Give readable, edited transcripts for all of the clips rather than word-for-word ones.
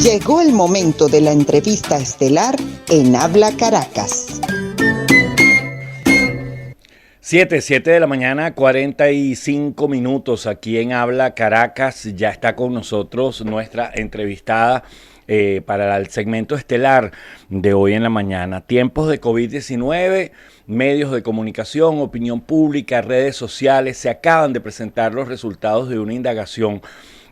Llegó el momento de la entrevista estelar en Habla Caracas. 7 de la mañana, 45 minutos aquí en Habla Caracas. Ya está con nosotros nuestra entrevistada para el segmento estelar de hoy en la mañana. Tiempos de COVID-19, medios de comunicación, opinión pública, redes sociales. Se acaban de presentar los resultados de una indagación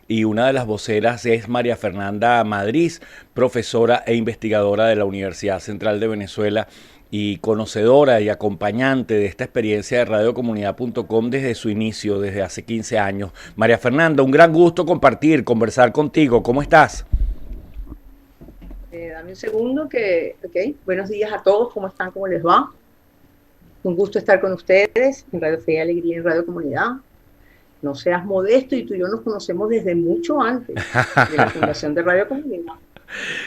y una de las voceras es María Fernanda Madrid, profesora e investigadora de la Universidad Central de Venezuela y conocedora y acompañante de esta experiencia de radiocomunidad.com desde su inicio, desde hace 15 años. María Fernanda, un gran gusto conversar contigo. ¿Cómo estás? Dame un segundo buenos días a todos, ¿cómo están? ¿Cómo les va? Un gusto estar con ustedes en Radio Fe y Alegría, en Radio Comunidad. No seas modesto, y tú y yo nos conocemos desde mucho antes de la fundación de Radio Comunidad.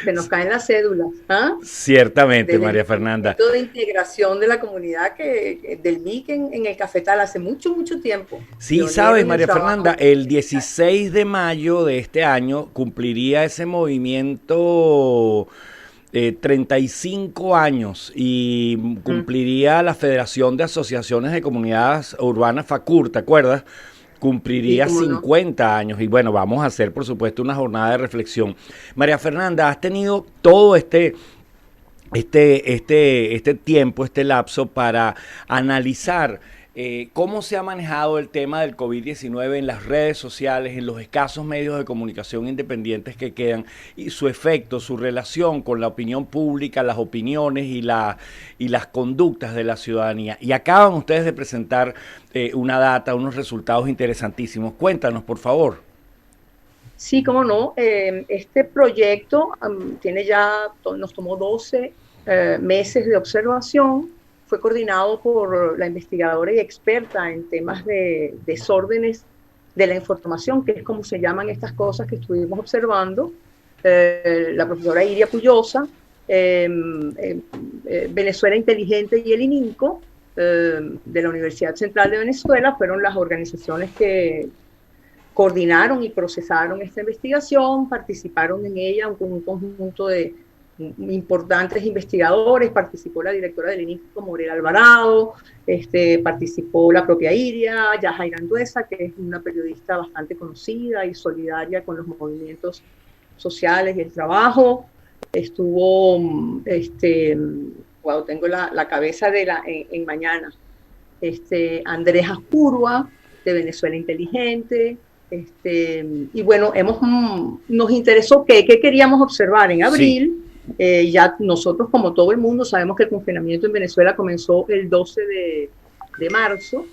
Se nos caen las cédulas. Ciertamente, desde María Fernanda. El de integración de la comunidad del MIC en el Cafetal hace mucho tiempo. Sí, sabes, María Fernanda, el 16 de mayo de este año cumpliría ese movimiento 35 años y cumpliría la Federación de Asociaciones de Comunidades Urbanas FACUR, ¿te acuerdas? Cumpliría 50 años y bueno, vamos a hacer por supuesto una jornada de reflexión. María Fernanda, has tenido todo este tiempo, este lapso para analizar cómo se ha manejado el tema del COVID-19 en las redes sociales, en los escasos medios de comunicación independientes que quedan y su efecto, su relación con la opinión pública, las opiniones y las conductas de la ciudadanía. Y acaban ustedes de presentar una data, unos resultados interesantísimos. Cuéntanos, por favor. Sí, cómo no. Este proyecto nos tomó 12 meses de observación. Fue coordinado por la investigadora y experta en temas de desórdenes de la información, que es como se llaman estas cosas que estuvimos observando, la profesora Iria Puyosa, Venezuela Inteligente y el ININCO, de la Universidad Central de Venezuela, fueron las organizaciones que coordinaron y procesaron esta investigación, participaron en ella un conjunto de importantes investigadores, participó la directora del INICO, Morel Alvarado, participó la propia Iria, Yajaira Anduesa, que es una periodista bastante conocida y solidaria con los movimientos sociales y el trabajo. Estuvo, tengo la cabeza en mañana, Andrés Ascurua, de Venezuela Inteligente, y bueno, nos interesó qué queríamos observar en abril. Sí. Ya nosotros, como todo el mundo, sabemos que el confinamiento en Venezuela comenzó el 12 de marzo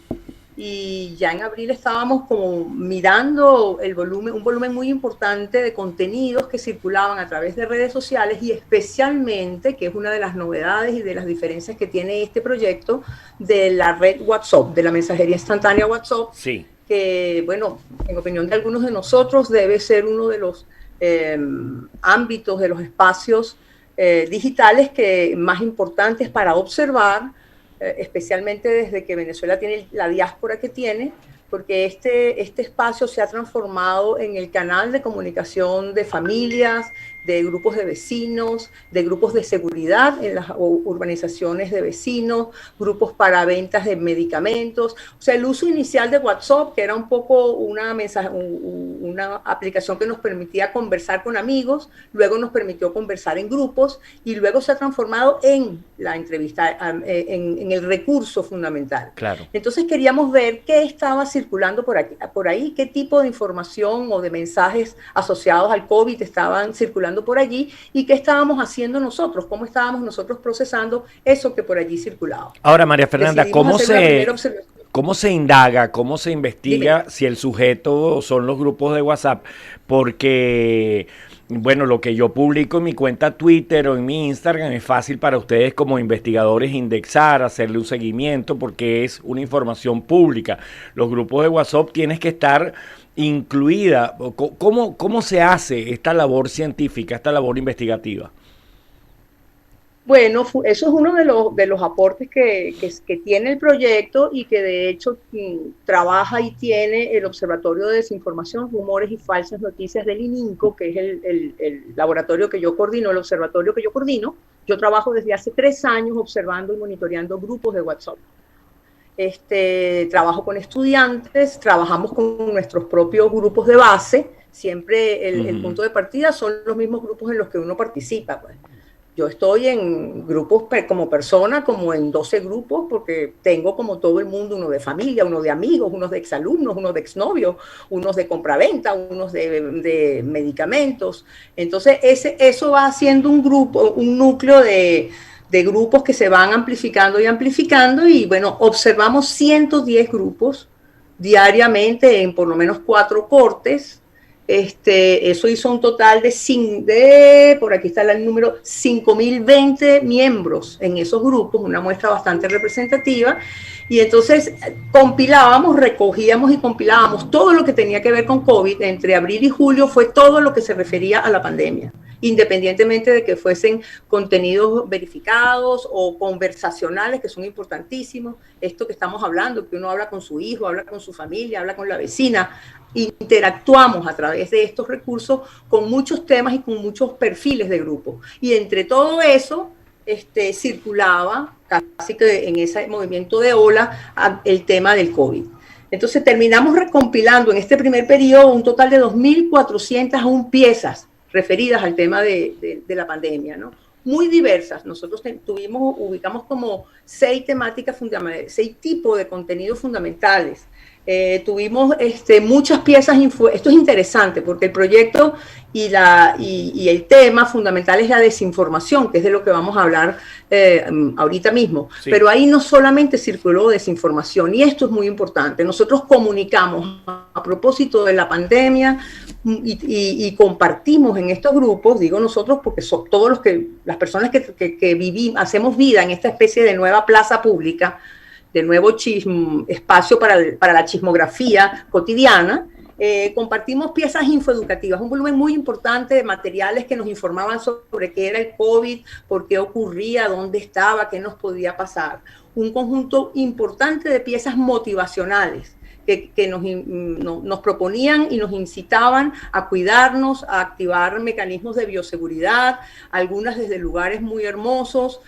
y ya en abril estábamos como mirando un volumen muy importante de contenidos que circulaban a través de redes sociales y especialmente, que es una de las novedades y de las diferencias que tiene este proyecto, de la red WhatsApp, de la mensajería instantánea WhatsApp, sí, que, bueno, en opinión de algunos de nosotros debe ser uno de los ámbitos, de los espacios digitales más importantes para observar, especialmente desde que Venezuela tiene la diáspora que tiene, porque este espacio se ha transformado en el canal de comunicación de familias, de grupos de vecinos, de grupos de seguridad en las urbanizaciones de vecinos, grupos para ventas de medicamentos. O sea, el uso inicial de WhatsApp, que era un poco una aplicación que nos permitía conversar con amigos, luego nos permitió conversar en grupos y luego se ha transformado en la entrevista, en el recurso fundamental. Claro. Entonces queríamos ver qué estaba circulando por ahí, qué tipo de información o de mensajes asociados al COVID estaban circulando por allí y qué estábamos haciendo nosotros, cómo estábamos nosotros procesando eso que por allí circulaba. Ahora, María Fernanda, ¿cómo se indaga, cómo se investiga? Dime. Si el sujeto son los grupos de WhatsApp? Porque, bueno, lo que yo publico en mi cuenta Twitter o en mi Instagram es fácil para ustedes como investigadores indexar, hacerle un seguimiento porque es una información pública. Los grupos de WhatsApp tienes que estar incluida. ¿Cómo se hace esta labor científica, esta labor investigativa? Bueno, eso es uno de los aportes que tiene el proyecto y que de hecho trabaja y tiene el Observatorio de Desinformación, Rumores y Falsas Noticias del ININCO, que es el laboratorio que yo coordino, el observatorio que yo coordino. Yo trabajo desde hace 3 años observando y monitoreando grupos de WhatsApp. Trabajo con estudiantes, trabajamos con nuestros propios grupos de base. Siempre el punto de partida son los mismos grupos en los que uno participa, pues. Yo estoy en grupos como persona, como en 12 grupos, porque tengo como todo el mundo, uno de familia, uno de amigos, unos de exalumnos, unos de exnovios, unos de compraventa, unos de medicamentos. Entonces, eso va haciendo un grupo, un núcleo de grupos que se van amplificando y bueno, observamos 110 grupos diariamente en por lo menos 4 cortes. Eso hizo un total por aquí está el número, 5.020 miembros en esos grupos, una muestra bastante representativa, y entonces recogíamos y compilábamos todo lo que tenía que ver con COVID. Entre abril y julio fue todo lo que se refería a la pandemia, independientemente de que fuesen contenidos verificados o conversacionales, que son importantísimos, esto que estamos hablando, que uno habla con su hijo, habla con su familia, habla con la vecina, interactuamos a través de estos recursos con muchos temas y con muchos perfiles de grupo. Y entre todo eso, circulaba casi que en ese movimiento de ola el tema del COVID. Entonces terminamos recompilando en este primer periodo un total de 2.401 piezas referidas al tema de la pandemia, ¿no? Muy diversas. Nosotros ubicamos como 6 temáticas fundamentales, 6 tipos de contenidos fundamentales. Tuvimos muchas piezas, esto es interesante porque el proyecto y el tema fundamental es la desinformación, que es de lo que vamos a hablar ahorita mismo. Sí. Pero ahí no solamente circuló desinformación, y esto es muy importante. Nosotros comunicamos a propósito de la pandemia y compartimos en estos grupos, digo nosotros porque son todos las personas que vivimos, hacemos vida en esta especie de nueva plaza pública, de nuevo espacio para la chismografía cotidiana. Compartimos piezas infoeducativas, un volumen muy importante de materiales que nos informaban sobre qué era el COVID, por qué ocurría, dónde estaba, qué nos podía pasar. Un conjunto importante de piezas motivacionales que nos proponían y nos incitaban a cuidarnos, a activar mecanismos de bioseguridad, algunas desde lugares muy hermosos,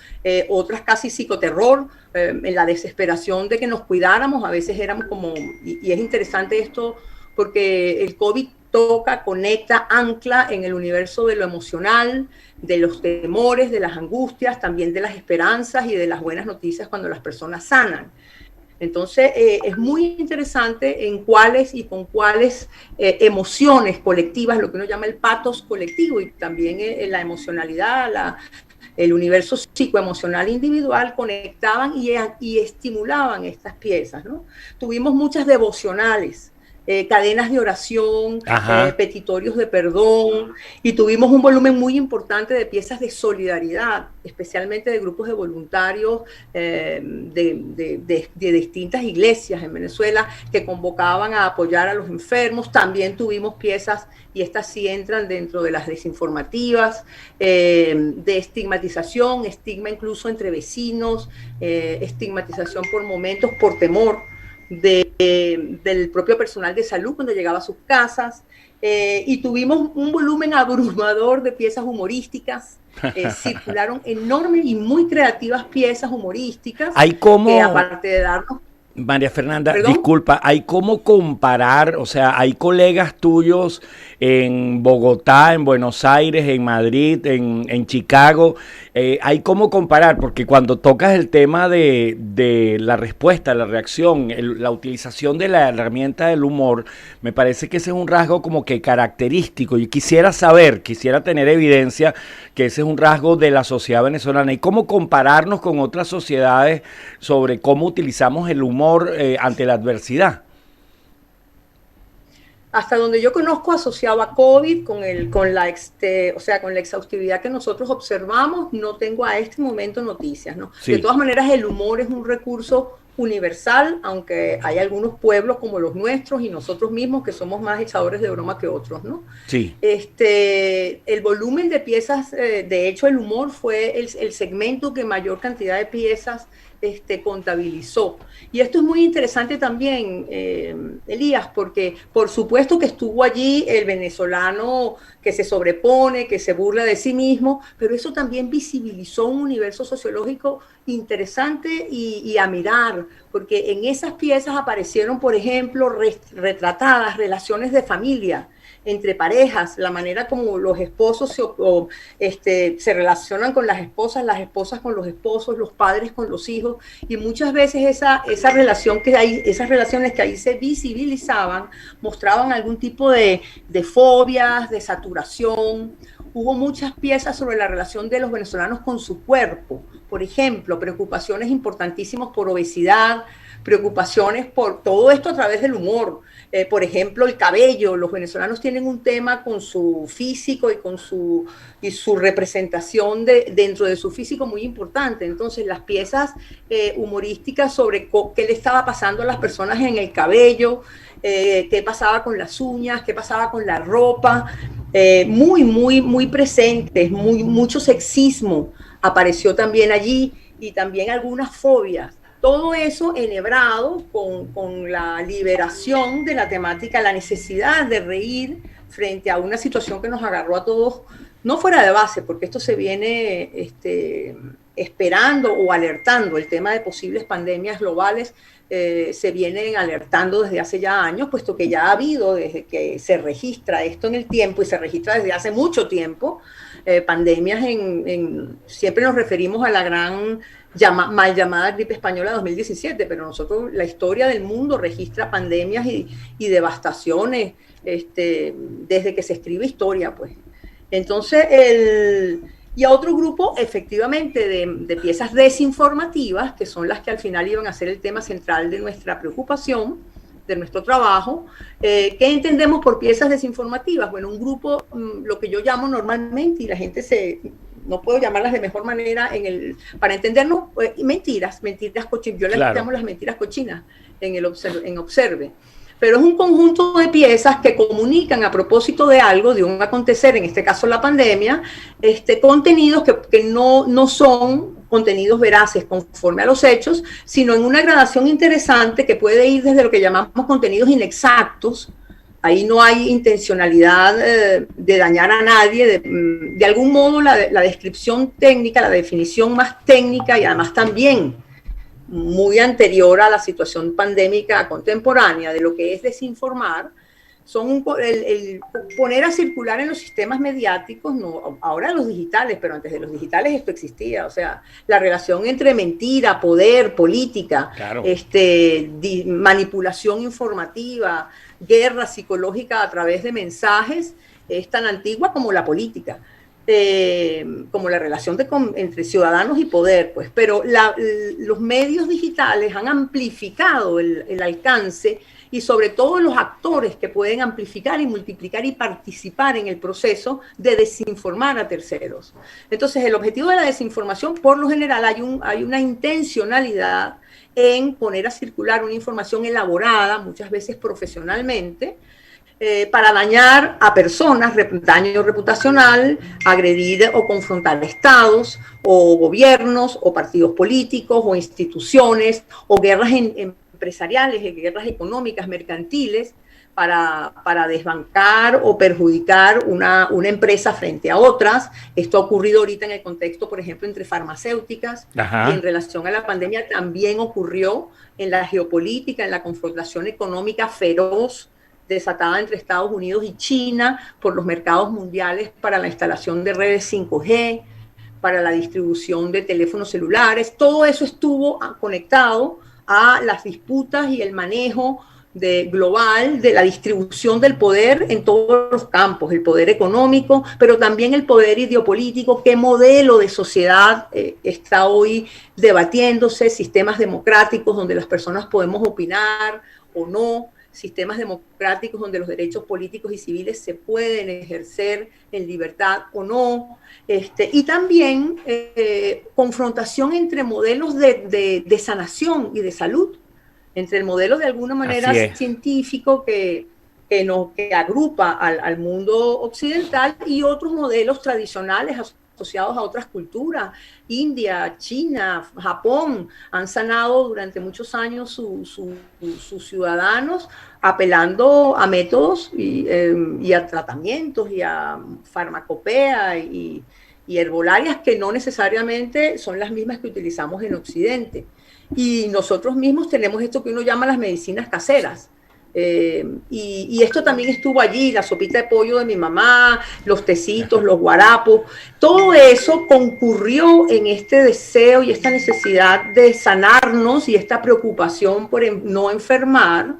otras casi psicoterror, en la desesperación de que nos cuidáramos. A veces éramos como, y es interesante esto porque el COVID conecta, ancla en el universo de lo emocional, de los temores, de las angustias, también de las esperanzas y de las buenas noticias cuando las personas sanan. Entonces, es muy interesante en cuáles y con cuáles emociones colectivas, lo que uno llama el patos colectivo, y también la emocionalidad, el universo psicoemocional individual, conectaban y estimulaban estas piezas, ¿no? Tuvimos muchas devocionales, cadenas de oración, petitorios de perdón, y tuvimos un volumen muy importante de piezas de solidaridad, especialmente de grupos de voluntarios de distintas iglesias en Venezuela que convocaban a apoyar a los enfermos. También tuvimos piezas, y estas sí entran dentro de las desinformativas, de estigmatización, estigma incluso entre vecinos, estigmatización por momentos, por temor del propio personal de salud cuando llegaba a sus casas, y tuvimos un volumen abrumador de piezas humorísticas. Circularon enormes y muy creativas piezas humorísticas que, aparte de darnos... María Fernanda, ¿perdón? Disculpa, ¿hay cómo comparar? O sea, hay colegas tuyos en Bogotá, en Buenos Aires, en Madrid, en Chicago. ¿Hay cómo comparar? Porque cuando tocas el tema de la respuesta, la reacción, la utilización de la herramienta del humor, me parece que ese es un rasgo como que característico. Y quisiera tener evidencia que ese es un rasgo de la sociedad venezolana. ¿Y cómo compararnos con otras sociedades sobre cómo utilizamos el humor ante la adversidad? Hasta donde yo conozco, asociado a COVID, con la exhaustividad que nosotros observamos, no tengo a este momento noticias, ¿no? Sí. De todas maneras, el humor es un recurso universal, aunque hay algunos pueblos como los nuestros y nosotros mismos que somos más echadores de broma que otros, ¿no? Sí. El volumen de piezas, de hecho el humor fue el segmento que mayor cantidad de piezas contabilizó. Y esto es muy interesante también, Elías, porque por supuesto que estuvo allí el venezolano que se sobrepone, que se burla de sí mismo, pero eso también visibilizó un universo sociológico interesante y a mirar, porque en esas piezas aparecieron, por ejemplo, retratadas relaciones de familia entre parejas, la manera como los esposos se relacionan con las esposas con los esposos, los padres con los hijos, y muchas veces esas relaciones que ahí se visibilizaban mostraban algún tipo de fobias, de saturación. Hubo muchas piezas sobre la relación de los venezolanos con su cuerpo, por ejemplo, preocupaciones importantísimas por obesidad, preocupaciones por todo esto a través del humor. Por ejemplo, el cabello. Los venezolanos tienen un tema con su físico y con su representación dentro de su físico muy importante. Entonces, las piezas humorísticas sobre qué le estaba pasando a las personas en el cabello, qué pasaba con las uñas, qué pasaba con la ropa, muy presentes, mucho sexismo apareció también allí y también algunas fobias. Todo eso enhebrado con la liberación de la temática, la necesidad de reír frente a una situación que nos agarró a todos, no fuera de base, porque esto se viene esperando o alertando, el tema de posibles pandemias globales se vienen alertando desde hace ya años, puesto que ya ha habido, desde que se registra esto en el tiempo, y se registra desde hace mucho tiempo, pandemias siempre nos referimos a la gran mal llamada gripe española 2017, pero nosotros, la historia del mundo registra pandemias y devastaciones desde que se escribe historia, pues. Entonces, y a otro grupo, efectivamente, de piezas desinformativas, que son las que al final iban a ser el tema central de nuestra preocupación, de nuestro trabajo. ¿Qué entendemos por piezas desinformativas? Bueno, un grupo, lo que yo llamo normalmente, y la gente no puedo llamarlas de mejor manera para entendernos, mentiras cochinas. Yo las llamo las mentiras cochinas en Observe. Pero es un conjunto de piezas que comunican a propósito de algo, de un acontecer, en este caso la pandemia, contenidos que no son contenidos veraces conforme a los hechos, sino en una gradación interesante que puede ir desde lo que llamamos contenidos inexactos. Ahí no hay intencionalidad de dañar a nadie, de algún modo la descripción técnica, la definición más técnica y además también muy anterior a la situación pandémica contemporánea de lo que es desinformar, son el poner a circular en los sistemas mediáticos, no, ahora los digitales, pero antes de los digitales esto existía, o sea, la relación entre mentira, poder, política, claro, manipulación informativa, guerra psicológica a través de mensajes, es tan antigua como la política. Como la relación entre ciudadanos y poder, pues, pero los medios digitales han amplificado el alcance y sobre todo los actores que pueden amplificar y multiplicar y participar en el proceso de desinformar a terceros. Entonces, el objetivo de la desinformación, por lo general, hay una intencionalidad en poner a circular una información elaborada, muchas veces profesionalmente, para dañar a personas, daño reputacional, agredir o confrontar estados o gobiernos o partidos políticos o instituciones o guerras empresariales, guerras económicas, mercantiles, para desbancar o perjudicar una empresa frente a otras. Esto ha ocurrido ahorita en el contexto, por ejemplo, entre farmacéuticas. Ajá. Y en relación a la pandemia también ocurrió en la geopolítica, en la confrontación económica feroz desatada entre Estados Unidos y China por los mercados mundiales para la instalación de redes 5G, para la distribución de teléfonos celulares. Todo eso estuvo conectado a las disputas y el manejo global de la distribución del poder en todos los campos, el poder económico, pero también el poder ideopolítico, qué modelo de sociedad está hoy debatiéndose, sistemas democráticos donde las personas podemos opinar o no, sistemas democráticos donde los derechos políticos y civiles se pueden ejercer en libertad o no, y también confrontación entre modelos de sanación y de salud, entre el modelo de alguna manera científico que agrupa al mundo occidental y otros modelos tradicionales asociados a otras culturas. India, China, Japón han sanado durante muchos años sus ciudadanos apelando a métodos y a tratamientos y a farmacopea y herbolarias que no necesariamente son las mismas que utilizamos en Occidente. Y nosotros mismos tenemos esto que uno llama las medicinas caseras. Y esto también estuvo allí, la sopita de pollo de mi mamá, los tecitos, los guarapos, todo eso concurrió en este deseo y esta necesidad de sanarnos y esta preocupación por no enfermar,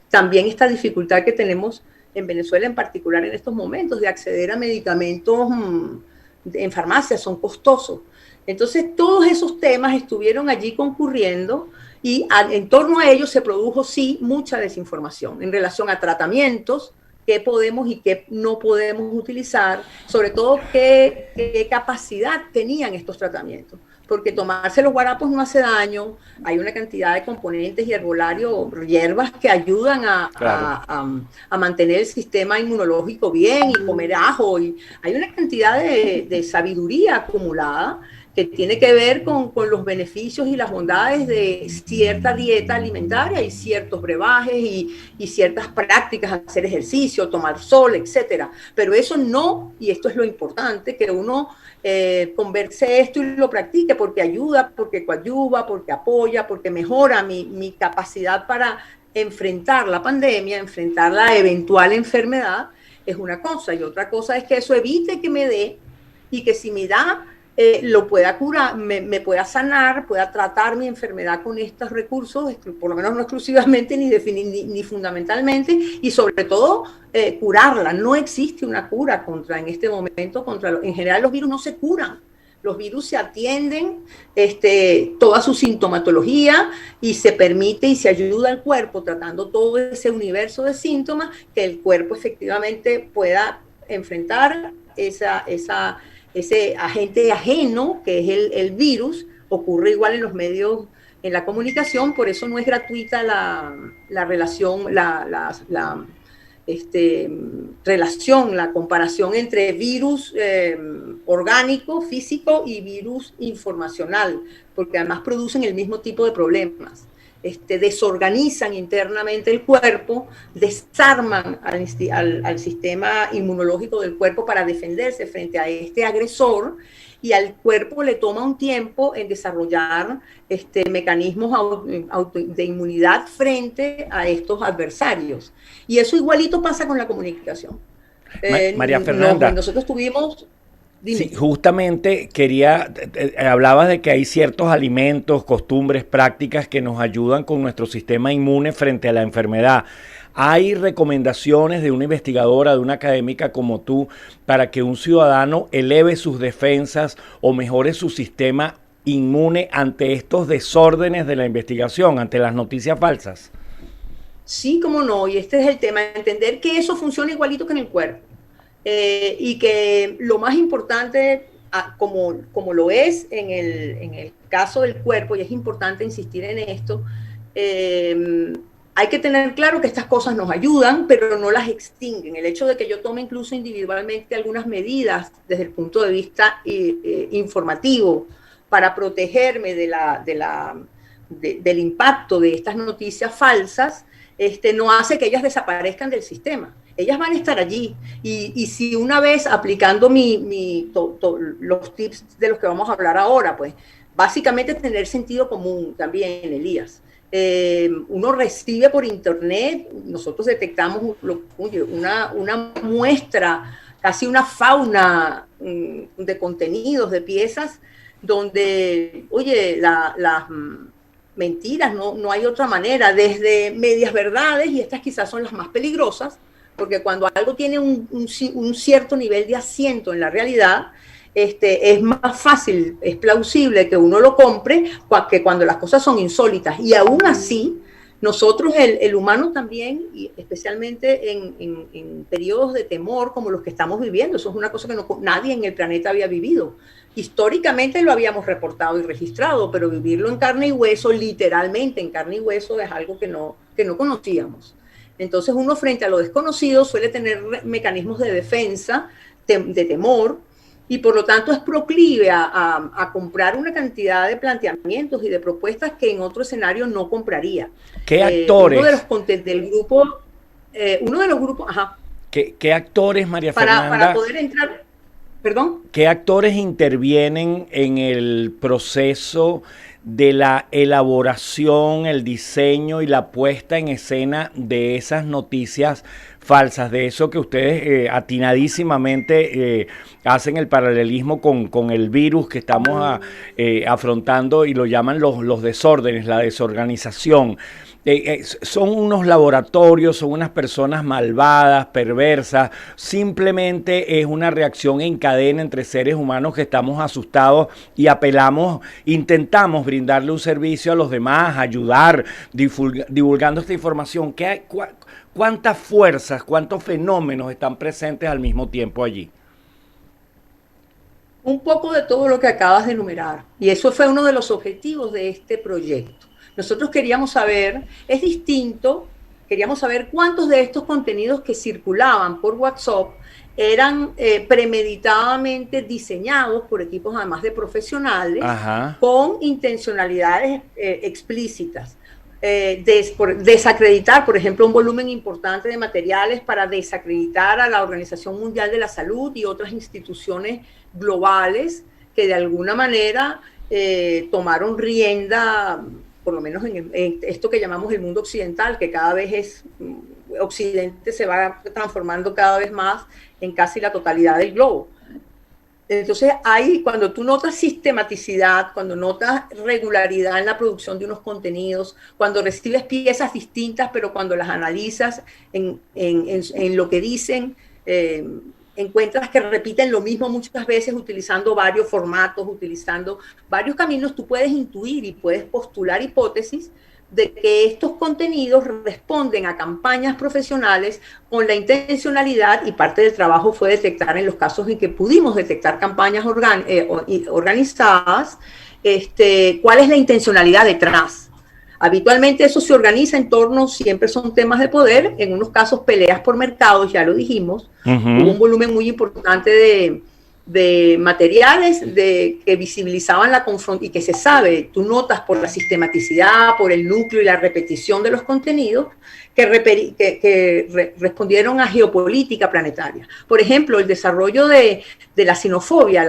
también esta dificultad que tenemos en Venezuela en particular en estos momentos de acceder a medicamentos en farmacias, son costosos. Entonces todos esos temas estuvieron allí concurriendo. Y en torno a ello se produjo, sí, mucha desinformación en relación a tratamientos, qué podemos y qué no podemos utilizar, sobre todo qué capacidad tenían estos tratamientos. Porque tomarse los guarapos no hace daño, hay una cantidad de componentes y herbolarios, hierbas que ayudan a mantener el sistema inmunológico bien y comer ajo. Y hay una cantidad de sabiduría acumulada que tiene que ver con los beneficios y las bondades de cierta dieta alimentaria y ciertos brebajes y ciertas prácticas, hacer ejercicio, tomar sol, etcétera. Pero eso no, y esto es lo importante, que uno converse esto y lo practique porque ayuda, porque coadyuva, porque apoya, porque mejora mi capacidad para enfrentar la pandemia, enfrentar la eventual enfermedad, es una cosa. Y otra cosa es que eso evite que me dé y que si me da, lo pueda curar, me pueda sanar, pueda tratar mi enfermedad con estos recursos, por lo menos no exclusivamente ni fundamentalmente, y sobre todo curarla. No existe una cura en este momento, en general los virus no se curan. Los virus se atienden toda su sintomatología y se permite y se ayuda al cuerpo tratando todo ese universo de síntomas que el cuerpo efectivamente pueda enfrentar ese agente ajeno que es el virus. Ocurre igual en los medios, en la comunicación, por eso no es gratuita la relación, la comparación entre virus orgánico, físico y virus informacional, porque además producen el mismo tipo de problemas. Desorganizan internamente el cuerpo, desarman al sistema inmunológico del cuerpo para defenderse frente a este agresor, y al cuerpo le toma un tiempo en desarrollar mecanismos de inmunidad frente a estos adversarios. Y eso igualito pasa con la comunicación. María Fernanda. Nosotros tuvimos... Sí, justamente hablabas de que hay ciertos alimentos, costumbres, prácticas que nos ayudan con nuestro sistema inmune frente a la enfermedad. ¿Hay recomendaciones de una investigadora, de una académica como tú, para que un ciudadano eleve sus defensas o mejore su sistema inmune ante estos desórdenes de la investigación, ante las noticias falsas? Sí, cómo no, y este es el tema, entender que eso funciona igualito que en el cuerpo. Y que lo más importante, como lo es en el caso del cuerpo, y es importante insistir en esto, hay que tener claro que estas cosas nos ayudan, pero no las extinguen. El hecho de que yo tome incluso individualmente algunas medidas desde el punto de vista informativo para protegerme del impacto de estas noticias falsas, no hace que ellas desaparezcan del sistema. Ellas van a estar allí, y si una vez aplicando los tips de los que vamos a hablar ahora, pues básicamente tener sentido común también, Elías. Uno recibe por internet, nosotros detectamos una muestra, casi una fauna de contenidos, de piezas, donde, las mentiras, no hay otra manera, desde medias verdades, y estas quizás son las más peligrosas, porque cuando algo tiene un cierto nivel de asiento en la realidad, es más fácil, es plausible que uno lo compre que cuando las cosas son insólitas. Y aún así, Nosotros, el humano también, y especialmente en periodos de temor como los que estamos viviendo, eso es una cosa que nadie en el planeta había vivido. Históricamente lo habíamos reportado y registrado, pero vivirlo en carne y hueso, literalmente en carne y hueso, es algo que no conocíamos. Entonces uno frente a lo desconocido suele tener mecanismos de defensa, de temor, y por lo tanto es proclive a comprar una cantidad de planteamientos y de propuestas que en otro escenario no compraría. ¿Qué actores? Uno de los grupos, ajá. ¿Qué actores, María Fernanda? Para poder entrar, perdón. ¿Qué actores intervienen en el proceso de la elaboración, el diseño y la puesta en escena de esas noticias falsas, de eso que ustedes atinadísimamente hacen el paralelismo con el virus que estamos afrontando y lo llaman los desórdenes, la desorganización? Son unos laboratorios, son unas personas malvadas, perversas, simplemente es una reacción en cadena entre seres humanos que estamos asustados y intentamos brindarle un servicio a los demás, ayudar, divulgando esta información. ¿Cuántas fuerzas, cuántos fenómenos están presentes al mismo tiempo allí? Un poco de todo lo que acabas de enumerar, y eso fue uno de los objetivos de este proyecto. Nosotros queríamos saber, es distinto, queríamos saber cuántos de estos contenidos que circulaban por WhatsApp eran premeditadamente diseñados por equipos además de profesionales, ajá, con intencionalidades explícitas. Desacreditar, por ejemplo, un volumen importante de materiales para desacreditar a la Organización Mundial de la Salud y otras instituciones globales que de alguna manera tomaron rienda, por lo menos en esto que llamamos el mundo occidental, que cada vez Occidente se va transformando cada vez más en casi la totalidad del globo. Entonces, cuando tú notas sistematicidad, cuando notas regularidad en la producción de unos contenidos, cuando recibes piezas distintas, pero cuando las analizas en lo que dicen, encuentras que repiten lo mismo muchas veces utilizando varios formatos, utilizando varios caminos, tú puedes intuir y puedes postular hipótesis de que estos contenidos responden a campañas profesionales con la intencionalidad, y parte del trabajo fue detectar en los casos en que pudimos detectar campañas organizadas, cuál es la intencionalidad detrás. Habitualmente eso se organiza en torno, siempre son temas de poder, en unos casos peleas por mercados, ya lo dijimos, hubo un volumen muy importante de materiales que visibilizaban la confrontación y que se sabe, tú notas por la sistematicidad, por el núcleo y la repetición de los contenidos que respondieron a geopolítica planetaria. Por ejemplo, el desarrollo de la xenofobia,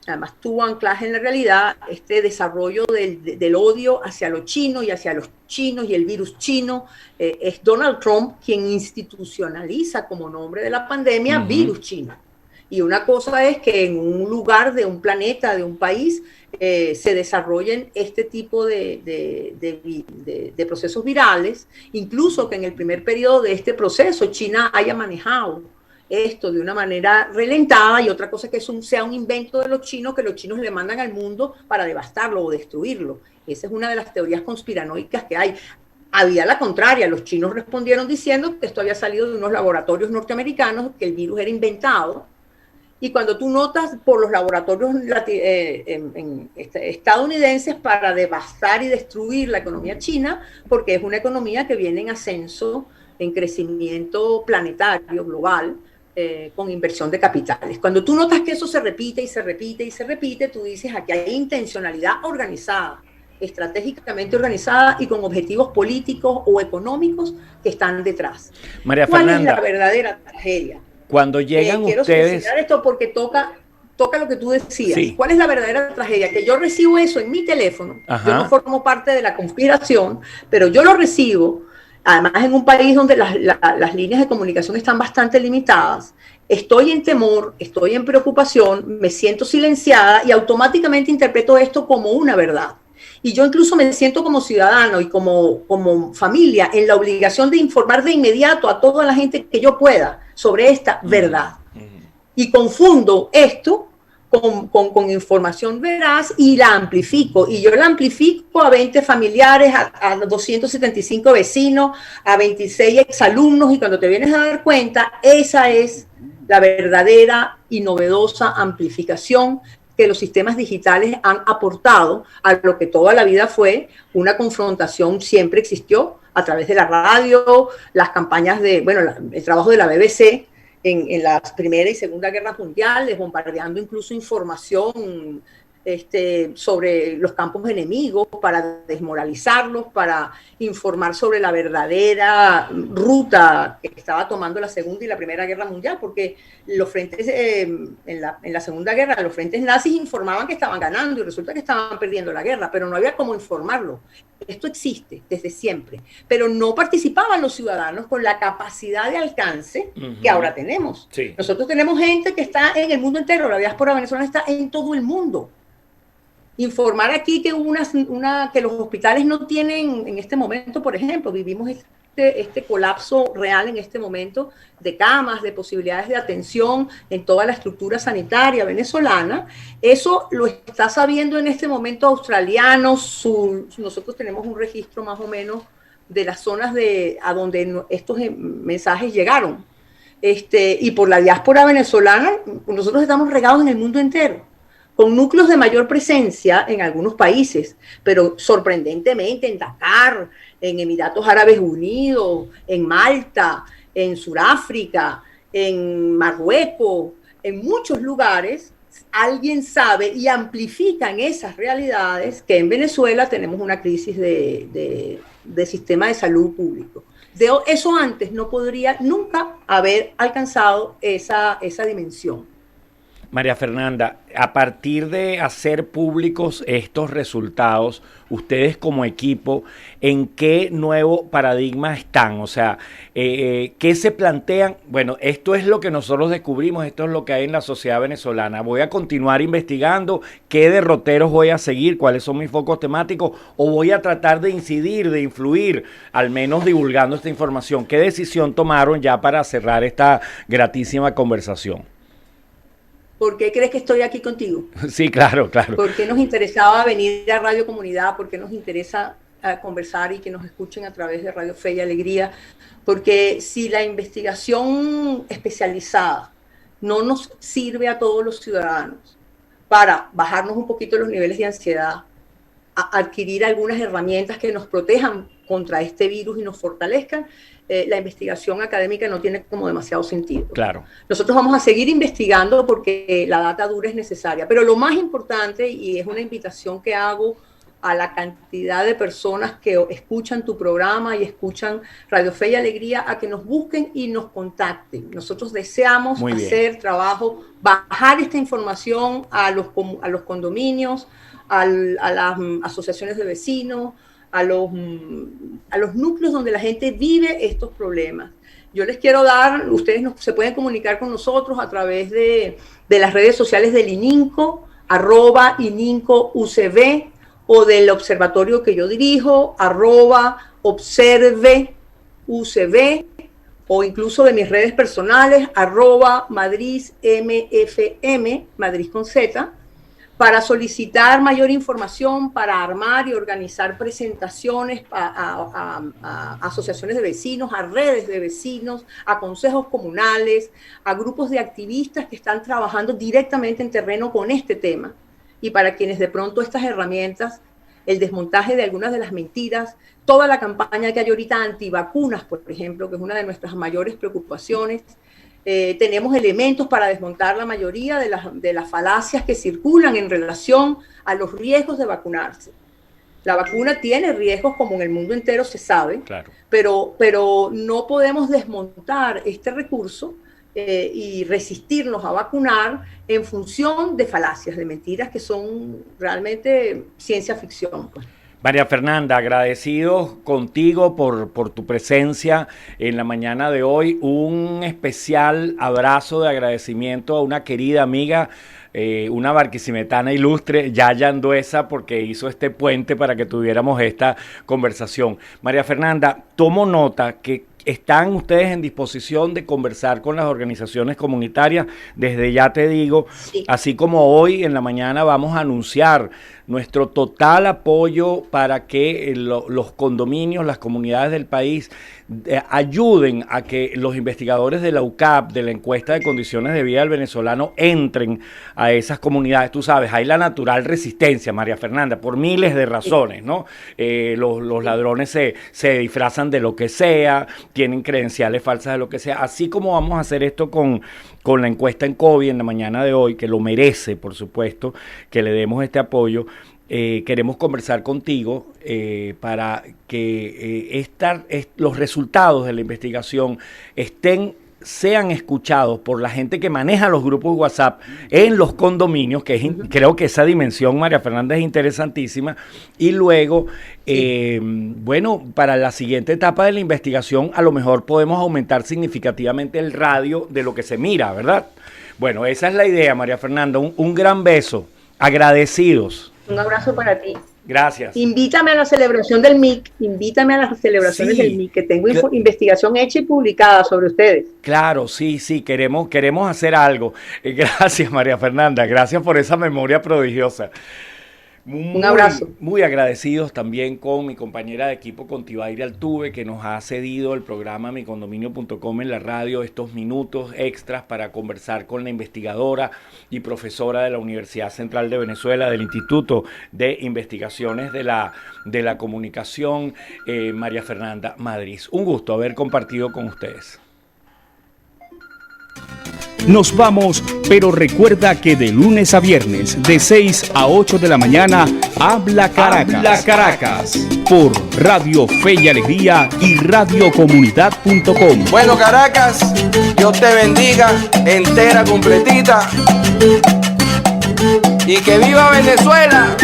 además tuvo anclaje en la realidad, este desarrollo del odio hacia lo chino y hacia los chinos y el virus chino. Es Donald Trump quien institucionaliza como nombre de la pandemia virus chino. Y una cosa es que en un lugar de un planeta, de un país, se desarrollen este tipo de procesos virales, incluso que en el primer periodo de este proceso China haya manejado esto de una manera relentada, y otra cosa que sea un invento de los chinos, que los chinos le mandan al mundo para devastarlo o destruirlo. Esa es una de las teorías conspiranoicas que hay. Había la contraria, los chinos respondieron diciendo que esto había salido de unos laboratorios norteamericanos, que el virus era inventado, y cuando tú notas por los laboratorios estadounidenses para devastar y destruir la economía china, porque es una economía que viene en ascenso, en crecimiento planetario, global, con inversión de capitales. Cuando tú notas que eso se repite y se repite y se repite, tú dices, aquí hay intencionalidad organizada, estratégicamente organizada y con objetivos políticos o económicos que están detrás. María ¿Cuál Fernanda, es la verdadera tragedia? Cuando llegan quiero ustedes... esto porque toca lo que tú decías. Sí. ¿Cuál es la verdadera tragedia? Que yo recibo eso en mi teléfono. Ajá. Yo no formo parte de la conspiración, pero yo lo recibo. Además, en un país donde las líneas de comunicación están bastante limitadas, estoy en temor, estoy en preocupación, me siento silenciada y automáticamente interpreto esto como una verdad. Y yo incluso me siento como ciudadano y como familia en la obligación de informar de inmediato a toda la gente que yo pueda sobre esta verdad. Y confundo esto con información veraz y la amplifico. Y yo la amplifico a 20 familiares, a 275 vecinos, a 26 exalumnos, y cuando te vienes a dar cuenta, esa es la verdadera y novedosa amplificación que los sistemas digitales han aportado a lo que toda la vida fue una confrontación, siempre existió a través de la radio, las campañas el trabajo de la BBC en la Primera y Segunda Guerra Mundial, bombardeando incluso información sobre los campos enemigos para desmoralizarlos, para informar sobre la verdadera ruta que estaba tomando la Segunda y la Primera Guerra Mundial, porque los frentes en la Segunda Guerra, los frentes nazis informaban que estaban ganando y resulta que estaban perdiendo la guerra, pero no había cómo informarlo. Esto existe desde siempre, pero no participaban los ciudadanos con la capacidad de alcance que ahora tenemos. Sí. Nosotros tenemos gente que está en el mundo entero, la diáspora venezolana está en todo el mundo. Informar aquí que que los hospitales no tienen en este momento, por ejemplo, vivimos este colapso real en este momento de camas, de posibilidades de atención en toda la estructura sanitaria venezolana. Eso lo está sabiendo en este momento australianos. Nosotros tenemos un registro más o menos de las zonas a donde estos mensajes llegaron. Y por la diáspora venezolana, nosotros estamos regados en el mundo entero, con núcleos de mayor presencia en algunos países, pero sorprendentemente en Dakar, en Emiratos Árabes Unidos, en Malta, en Sudáfrica, en Marruecos, en muchos lugares, alguien sabe y amplifica en esas realidades que en Venezuela tenemos una crisis de sistema de salud público. Eso antes no podría nunca haber alcanzado esa dimensión. María Fernanda, a partir de hacer públicos estos resultados, ustedes como equipo, ¿en qué nuevo paradigma están? O sea, ¿qué se plantean? Bueno, esto es lo que nosotros descubrimos, esto es lo que hay en la sociedad venezolana. Voy a continuar investigando qué derroteros voy a seguir, cuáles son mis focos temáticos, o voy a tratar de incidir, de influir, al menos divulgando esta información. ¿Qué decisión tomaron ya para cerrar esta gratísima conversación? ¿Por qué crees que estoy aquí contigo? Sí, claro, claro. ¿Por qué nos interesaba venir a Radio Comunidad? ¿Por qué nos interesa conversar y que nos escuchen a través de Radio Fe y Alegría? Porque si la investigación especializada no nos sirve a todos los ciudadanos para bajarnos un poquito los niveles de ansiedad, adquirir algunas herramientas que nos protejan contra este virus y nos fortalezcan, la investigación académica no tiene como demasiado sentido. Claro. Nosotros vamos a seguir investigando porque la data dura es necesaria, pero lo más importante, y es una invitación que hago a la cantidad de personas que escuchan tu programa y escuchan Radio Fe y Alegría, a que nos busquen y nos contacten. Nosotros deseamos hacer trabajo, bajar esta información a los condominios, a las asociaciones de vecinos, a los núcleos donde la gente vive estos problemas. Yo les quiero dar, ustedes se pueden comunicar con nosotros a través de las redes sociales del ININCO, @ININCOUCB, o del observatorio que yo dirijo, @ObserveUCB, o incluso de mis redes personales, @MadridMFM, Madrid con Z, para solicitar mayor información, para armar y organizar presentaciones a asociaciones de vecinos, a redes de vecinos, a consejos comunales, a grupos de activistas que están trabajando directamente en terreno con este tema. Y para quienes de pronto estas herramientas, el desmontaje de algunas de las mentiras, toda la campaña que hay ahorita antivacunas, por ejemplo, que es una de nuestras mayores preocupaciones, tenemos elementos para desmontar la mayoría de las falacias que circulan en relación a los riesgos de vacunarse. La vacuna tiene riesgos, como en el mundo entero se sabe, claro, pero no podemos desmontar este recurso y resistirnos a vacunar en función de falacias, de mentiras que son realmente ciencia ficción, pues. María Fernanda, agradecido contigo por tu presencia en la mañana de hoy. Un especial abrazo de agradecimiento a una querida amiga, una barquisimetana ilustre, Yaya Anduesa, porque hizo este puente para que tuviéramos esta conversación. María Fernanda, tomo nota que ¿Están ustedes en disposición de conversar con las organizaciones comunitarias? Desde ya te digo, Sí. así como hoy en la mañana vamos a anunciar nuestro total apoyo para que los condominios, las comunidades del país ayuden a que los investigadores de la UCAP, de la encuesta de condiciones de vida del venezolano, entren a esas comunidades. Tú sabes, hay la natural resistencia, María Fernanda, por miles de razones, ¿no? Los ladrones se disfrazan de lo que sea, tienen credenciales falsas de lo que sea. Así como vamos a hacer esto con la encuesta en COVID en la mañana de hoy, que lo merece, por supuesto, que le demos este apoyo. Queremos conversar contigo para que los resultados de la investigación sean escuchados por la gente que maneja los grupos WhatsApp en los condominios, que creo que esa dimensión, María Fernanda, es interesantísima. Y luego, bueno, para la siguiente etapa de la investigación, a lo mejor podemos aumentar significativamente el radio de lo que se mira, ¿verdad? Bueno, esa es la idea, María Fernanda. Un gran beso. Agradecidos. Un abrazo para ti. Gracias. Invítame a la celebración del MIC, invítame a las celebraciones del MIC, que tengo investigación hecha y publicada sobre ustedes. Claro, sí, queremos hacer algo. Gracias, María Fernanda, gracias por esa memoria prodigiosa. Un abrazo. Muy agradecidos también con mi compañera de equipo, con Tibaire Altuve, que nos ha cedido el programa micondominio.com en la radio estos minutos extras para conversar con la investigadora y profesora de la Universidad Central de Venezuela, del Instituto de Investigaciones de la Comunicación, María Fernanda Madrid. Un gusto haber compartido con ustedes. Nos vamos, pero recuerda que de lunes a viernes, de 6 a 8 de la mañana, Habla Caracas. Habla Caracas. Por Radio Fe y Alegría y radiocomunidad.com. Bueno, Caracas, Dios te bendiga, entera, completita. Y que viva Venezuela.